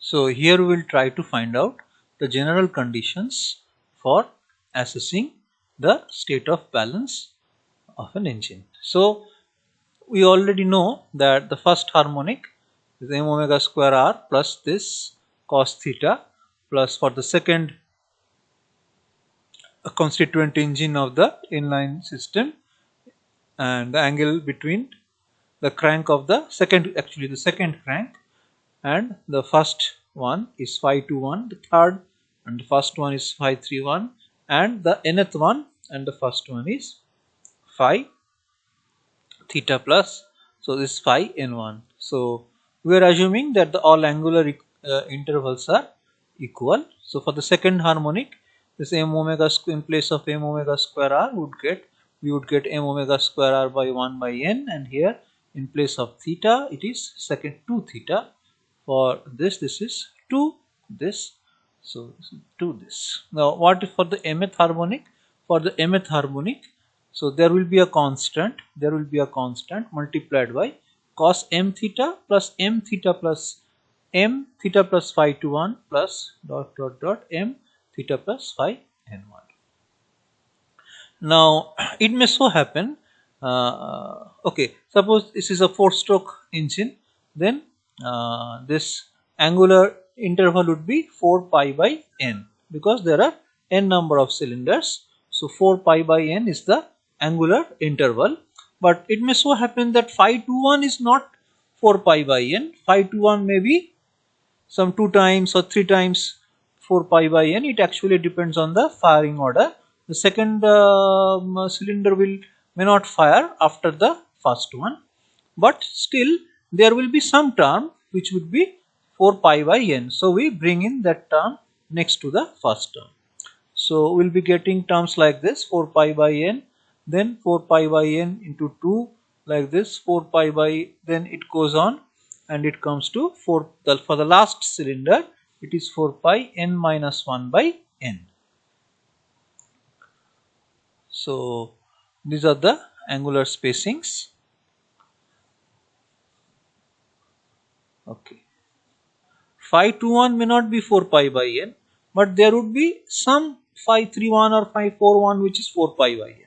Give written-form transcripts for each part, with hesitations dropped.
So here we will try to find out the general conditions for assessing the state of balance of an engine. So we already know that the first harmonic is m omega square r plus this cos theta, plus for the second constituent engine of the inline system, and the angle between the crank of the second crank and the first one is phi 21, the third and the first one is phi 31, and the nth one and the first one is phi theta plus, so this is phi n1. So we are assuming that the all angular intervals are equal. So for the second harmonic, this m omega in place of m omega square r we would get m omega square r by 1 by n, and here in place of theta it is second 2 theta. For this is 2 this, so 2 this. Now what if for the mth harmonic? For the mth harmonic, so there will be a constant multiplied by cos m theta plus m theta plus phi 21 plus m theta plus phi n1. Now it may so happen, okay, suppose this is a 4-stroke engine, then this angular interval would be 4 pi by n, because there are n number of cylinders. So 4 pi by n is the angular interval, but it may so happen that phi 21 is not 4 pi by n. Phi 21 may be some 2 times or 3 times 4 pi by n. It actually depends on the firing order. The second cylinder may not fire after the first one, but still there will be some term which would be 4 pi by n. So we bring in that term next to the first term. So we'll be getting terms like this: 4 pi by n, then 4 pi by n into 2, like this, 4 pi by, then it goes on and it comes to 4, for the last cylinder it is 4 pi n minus 1 by n. So these are the angular spacings. Okay, phi 21 may not be 4 pi by n, but there would be some phi 31 or phi 41 which is 4 pi by n.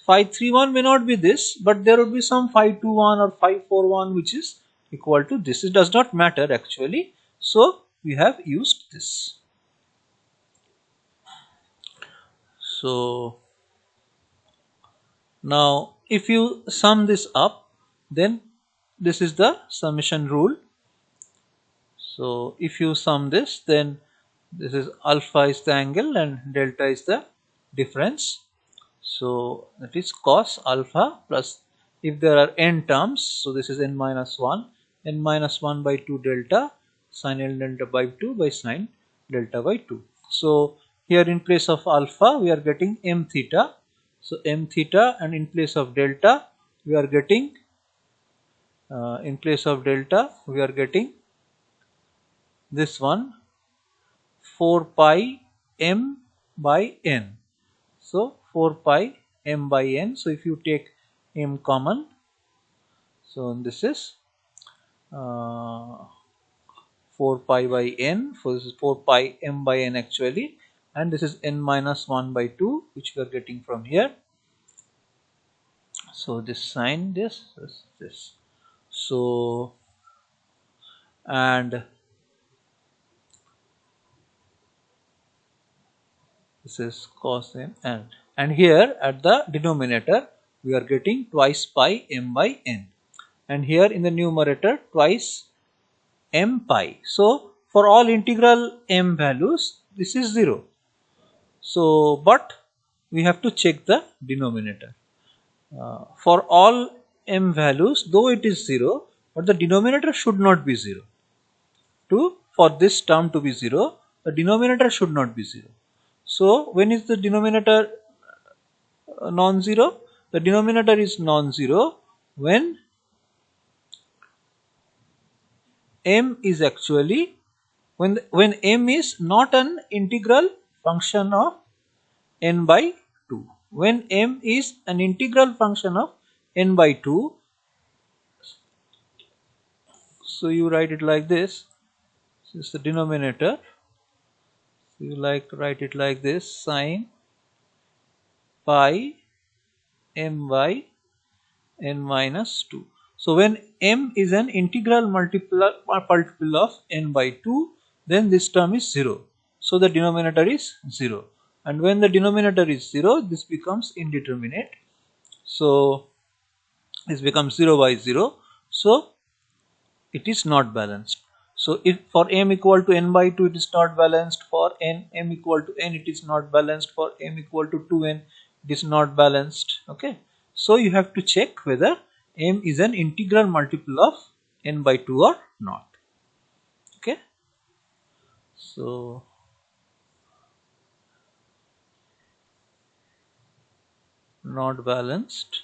Phi 31 may not be this, but there would be some phi 21 or phi 41 which is equal to this. It does not matter actually, so we have used this. So now if you sum this up, then this is the summation rule. So if you sum this, then this is alpha is the angle and delta is the difference. So that is cos alpha plus, if there are n terms, so this is n minus 1 by 2 delta sin n delta by 2 by sin delta by 2. So here in place of alpha we are getting m theta, so m theta, and in place of delta we are getting this one 4 pi m by n. So 4 pi m by n. So if you take m common, so this is 4 pi by n. So this is 4 pi m by n actually, and this is n minus 1 by 2 which we are getting from here. So this sign, this. So and this is cos m, and here at the denominator we are getting twice pi m by n, and here in the numerator twice m pi. So for all integral m values this is 0. So but we have to check the denominator. For all m values, though it is 0, but the denominator should not be 0. For this term to be 0, the denominator should not be 0. So when is the denominator non-zero? The denominator is non-zero when m is actually, when m is not an integral function of n by 2. When m is an integral function of n by 2, so you write it like this: This is the denominator. So you like write it like this: sine pi my n minus 2. So when m is an integral multiple of n by 2, then this term is 0. So the denominator is 0. And when the denominator is 0, this becomes indeterminate. So this becomes 0 by 0. So it is not balanced. So if for m equal to n by 2 it is not balanced, for m equal to n it is not balanced, for m equal to 2n it is not balanced. Okay. So you have to check whether m is an integral multiple of n by 2 or not. Okay. So not balanced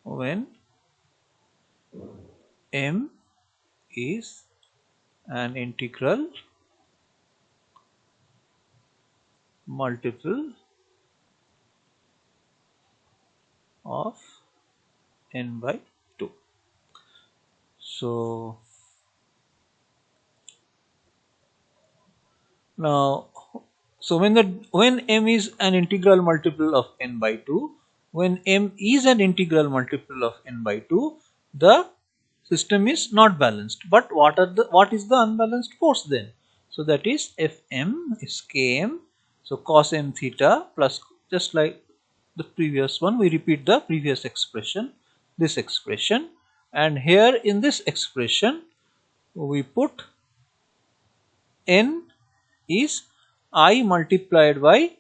when m is an integral multiple of n by 2. So now, so when m is an integral multiple of n by 2, when m is an integral multiple of n by 2, the system is not balanced. But what is the unbalanced force then? So that is Fm is Km. So cos m theta plus, just like the previous one, we repeat the previous expression, this expression, and here in this expression we put n is I multiplied by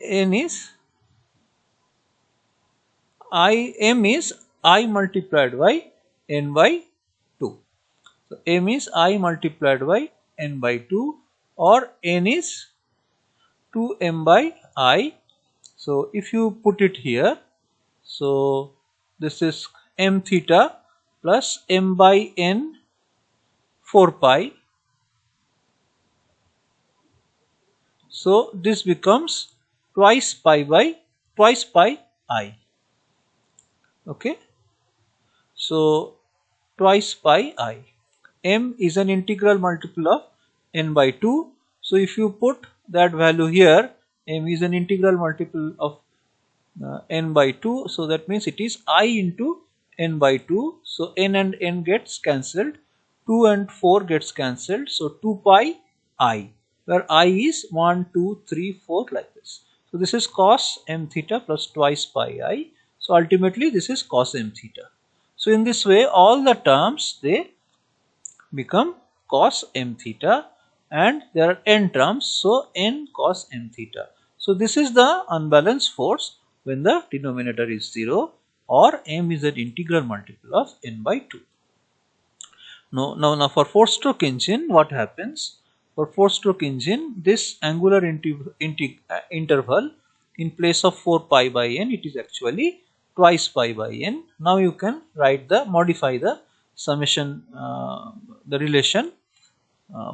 n is m is I multiplied by n by 2. So m is I multiplied by n by 2, or n is 2m by I. So if you put it here, so this is m theta plus m by n 4 pi. So this becomes twice pi I. Okay. So twice pi I. M is an integral multiple of n by 2. So if you put that value here, m is an integral multiple of n by 2. So that means it is I into n by 2. So n and n gets cancelled. 2 and 4 gets cancelled. So 2 pi I, where I is 1, 2, 3, 4 like this. So this is cos m theta plus twice pi I. So ultimately this is cos m theta. So in this way all the terms, they become cos m theta, and there are n terms, so n cos m theta. So this is the unbalanced force when the denominator is 0 or m is an integral multiple of n by 2. Now for 4-stroke engine, what happens? For 4-stroke engine, this angular interval, in place of 4 pi by n, it is actually twice pi by n. Now you can modify the summation, the relation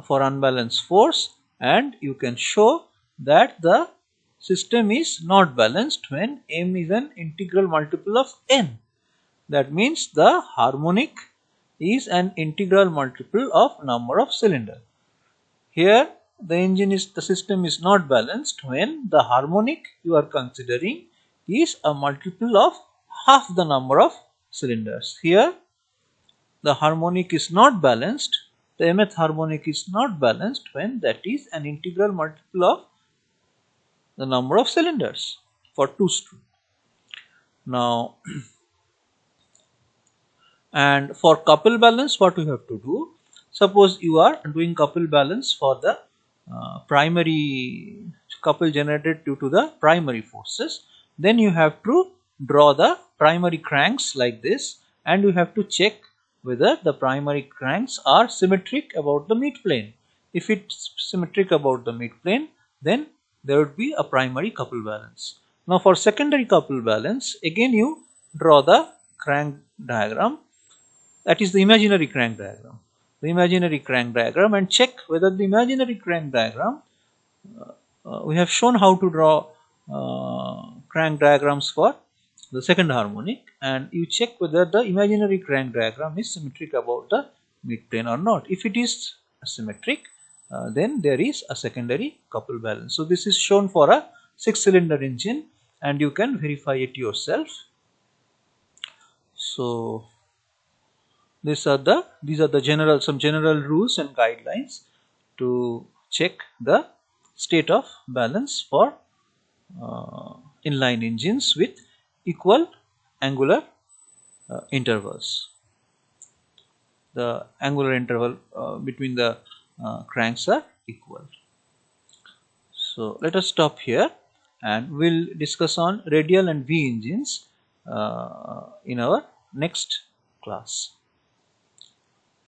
for unbalanced force, and you can show that the system is not balanced when m is an integral multiple of n. That means the harmonic is an integral multiple of number of cylinder. Here the system is not balanced when the harmonic you are considering is a multiple of half the number of cylinders. Here the harmonic is not balanced, the mth harmonic is not balanced when that is an integral multiple of the number of cylinders for 2-stroke. Now and for couple balance, what you have to do, suppose you are doing couple balance for the primary couple generated due to the primary forces, then you have to draw the primary cranks like this, and you have to check whether the primary cranks are symmetric about the midplane. If it's symmetric about the midplane, then there would be a primary couple balance. Now for secondary couple balance, again you draw the crank diagram, that is the imaginary crank diagram. The imaginary crank diagram, and check whether the imaginary crank diagram, we have shown how to draw crank diagrams for the second harmonic, and you check whether the imaginary crank diagram is symmetric about the midplane or not. If it is symmetric, then there is a secondary couple balance. So this is shown for a 6-cylinder engine, and you can verify it yourself. So these are the some general rules and guidelines to check the state of balance for inline engines with equal angular intervals. The angular interval between the cranks are equal. So let us stop here, and we'll discuss on radial and V engines in our next class.